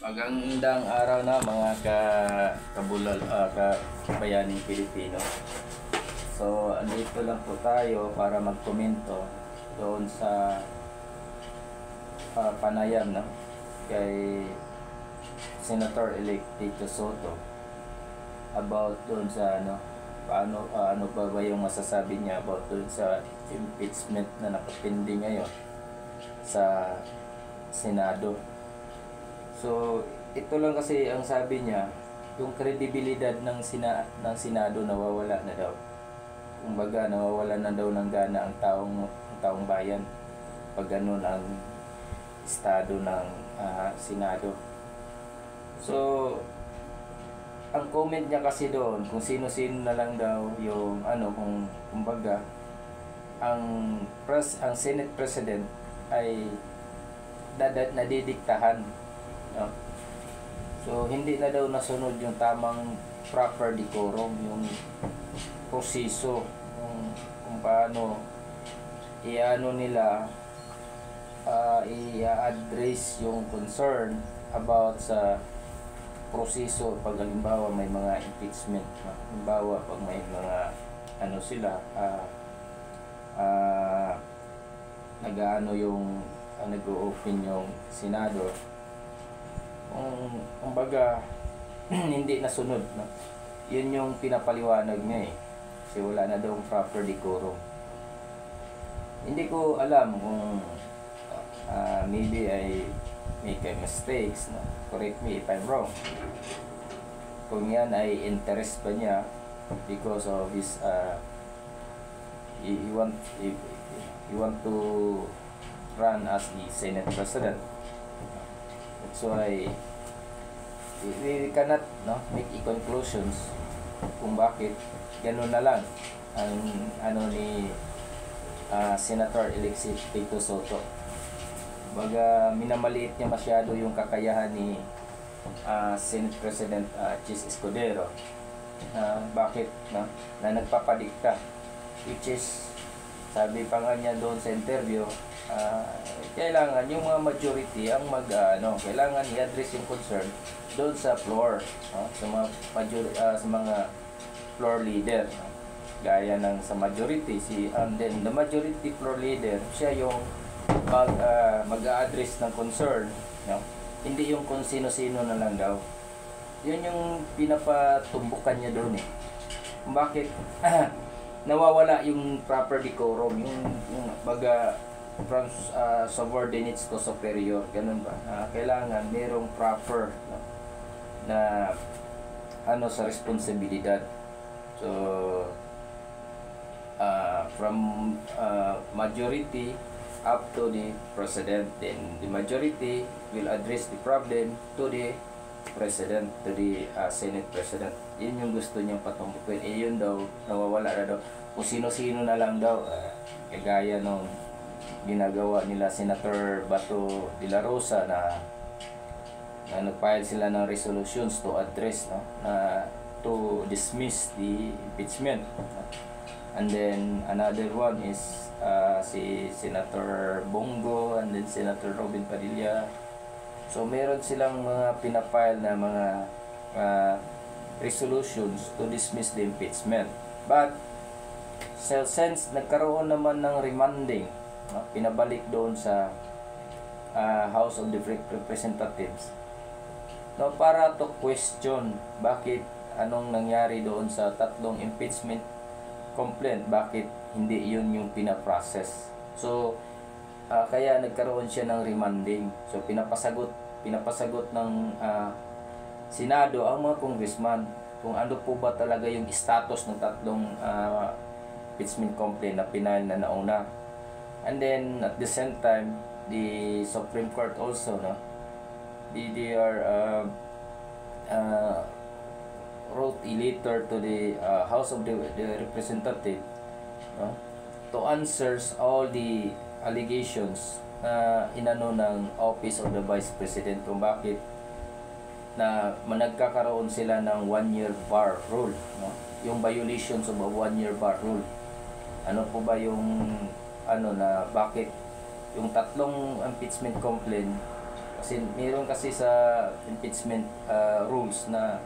Magandang araw na mga kabayaning Pilipino. So, andito lang po tayo para magkomento doon sa panayam no, kay Senator-elect Tito Soto about doon sa ano ba yung masasabi niya about doon sa impeachment na nakapending ngayon sa Senado. So, ito lang kasi ang sabi niya, yung kredibilidad ng Senado nawawala na daw. Kumbaga, nawawala na daw ng gana ang taong bayan pag ganun ang estado ng Senado. So, ang comment niya kasi doon, kung sino-sino na lang daw yung kumbaga, ang Senate President ay nadidiktahan. No? So, hindi na daw nasunod yung tamang proper decorum, yung proseso, kung paano nila i-address yung concern about sa proseso pag halimbawa may mga impeachment. Halimbawa pag may mga nag-o-open yung Senado, kumbaga hindi nasunod, no? Yun yung pinapaliwanag niya kasi wala na daw proper decorum. Hindi ko alam kung maybe I make a mistakes, no? Correct me if I'm wrong. Kung yan ay interest pa niya because of his he want to run as the Senate President. That's why we cannot make conclusions kung bakit ganun na lang ang ni Senator-elect Tito Soto. Baga minamaliit niya masyado yung kakayahan ni Senate President Chis Escudero. Bakit na nagpapadikta, which is sabi pa nga niya doon sa interview, kailangan yung mga majority ang kailangan i-address yung concern doon sa floor, sa mga floor leader, gaya ng sa majority and then the majority floor leader, siya yung mag-a-address ng concern, hindi yung kung sino-sino na lang daw. Yun yung pinapatumbukan niya doon kung bakit nawawala yung proper decorum, yung baga from subordinates to superior, ganun ba? Kailangan merong proper na sa responsibilidad. So from majority up to the president, then the majority will address the problem to the president, to the Senate President. Yun yung gusto niyang patumbukin. Yun daw, nawawala na daw. Kung sino-sino na lang daw, kagaya nung ginagawa nila Senator Bato de la Rosa na nag-file sila ng resolutions to address, to dismiss the impeachment. And then another one is si Senator Bongo and then Senator Robin Padilla. So meron silang mga pinafile na mga resolutions to dismiss the impeachment. But since nagkaroon naman ng remanding, pinabalik doon sa House of the Representatives, para to question bakit anong nangyari doon sa tatlong impeachment complaint, bakit hindi yun yung pinaprocess. So kaya nagkaroon siya ng remanding. So pinapasagot ng Senado ang mga congressman kung ano po ba talaga yung status ng tatlong impeachment complaint na pinail na nauna. And then at the same time, the Supreme Court also they are wrote a letter to the House of the Representative to answers all the allegations na inano ng Office of the Vice President kung bakit na nagkakaroon sila ng 1-year bar rule, yung violations of a 1-year bar rule. Ano po ba yung na bakit yung tatlong impeachment complaint Kasi meron kasi sa impeachment rules na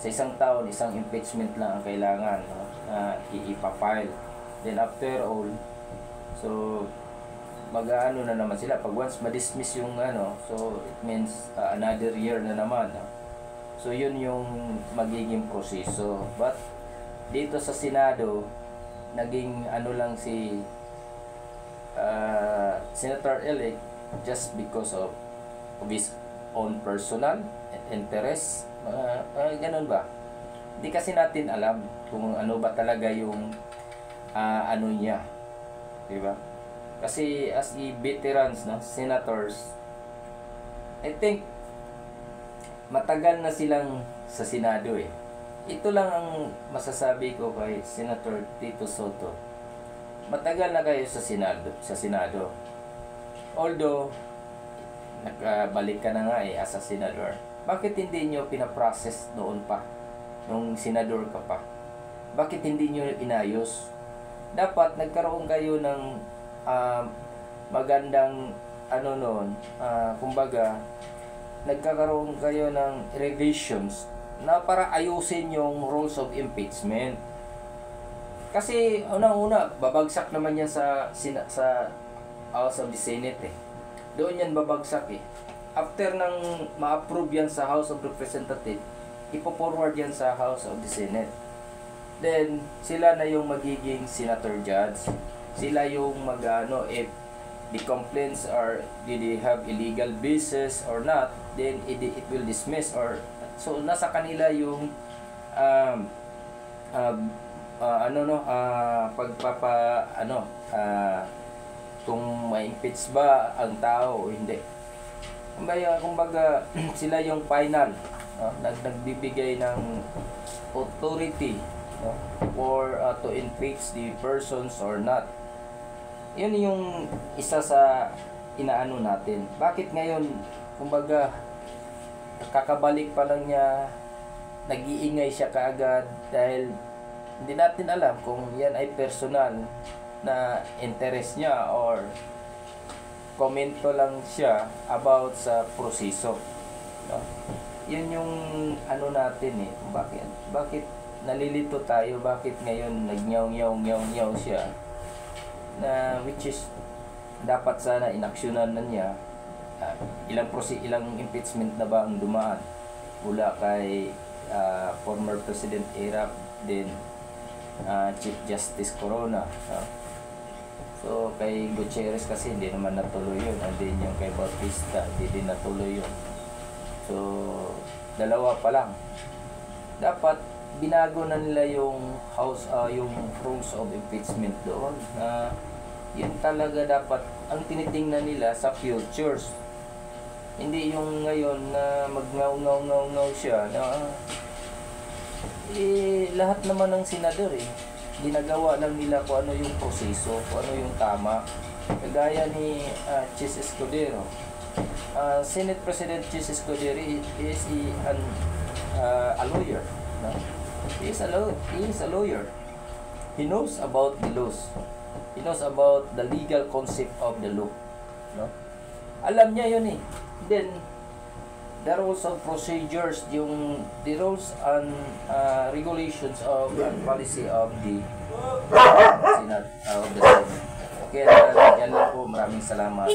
sa isang taon, isang impeachment lang ang kailangan, no, na ipa-file. Then after all, so mag-aano na naman sila pag once ma-dismiss yung ano, so it means another year na naman, no? So yun yung magiging proseso. But dito sa Senado, naging ano lang si Senator-elect just because of his own personal interest, ganun ba? Hindi kasi natin alam kung ano ba talaga yung ano niya, di ba? Kasi as veterans, no, senators, I think matagal na silang sa Senado eh. Ito lang ang masasabi ko kay Senator Tito Soto. Matagal na kayo sa Senado. Although nakabalik ka na nga eh as a senador. Bakit hindi nyo pinaprocess noon pa nung senador ka pa? Bakit hindi nyo inayos? Dapat nagkaroon kayo ng magandang ano noon, kumbaga nagkakaroon kayo ng revisions na para ayusin yung rules of impeachment. Kasi unang-una, babagsak naman yan sa House of the Senate eh. Doon yan babagsak eh. After nang ma-approve yan sa House of Representatives, ipo-forward yan sa House of the Senate. Then, sila na yung magiging senator judge. Sila yung mag-ano, if the complaints are, did they have illegal basis or not, then it will dismiss or so nasa kanila yung kung ma-impeach ba ang tao o hindi. Kumbaga sila yung final, no? Nagbibigay ng authority, no? For to impeach the persons or not. Yun yung isa sa inaano natin. Bakit ngayon, kumbaga, kakabalik pa lang niya, nag-iingay siya kaagad dahil hindi natin alam kung yan ay personal na interest niya or komento lang siya about sa proseso, no? Yun yung ano natin eh, bakit nalilito tayo, bakit ngayon nagnyaw siya na which is dapat sana inaksyonan na niya. Ilang impeachment na ba ang dumaan mula kay former President Erap, then Chief Justice Corona, so kay Gutierrez kasi hindi naman natuloy yun, and then yung kay Bautista hindi din natuloy yun. So dalawa pa lang. Dapat binago na nila yung house, yung rules of impeachment doon, na yun talaga dapat ang tinitingnan nila sa futures. Hindi yung ngayon na magngaw siya na lahat naman ng senador eh ginagawa lang nila kung ano yung proseso, kung ano yung tama. Kagaya ni Chis Escudero, Senate President Chis Escudero is a lawyer, no? He is a lawyer. He knows about the laws. He knows about the legal concept of the law, no? Alam niya yun eh. Then the rules of procedures, the rules and regulations of and policy of the Senate, of the Senate. Okay, yan lang po. Maraming salamat.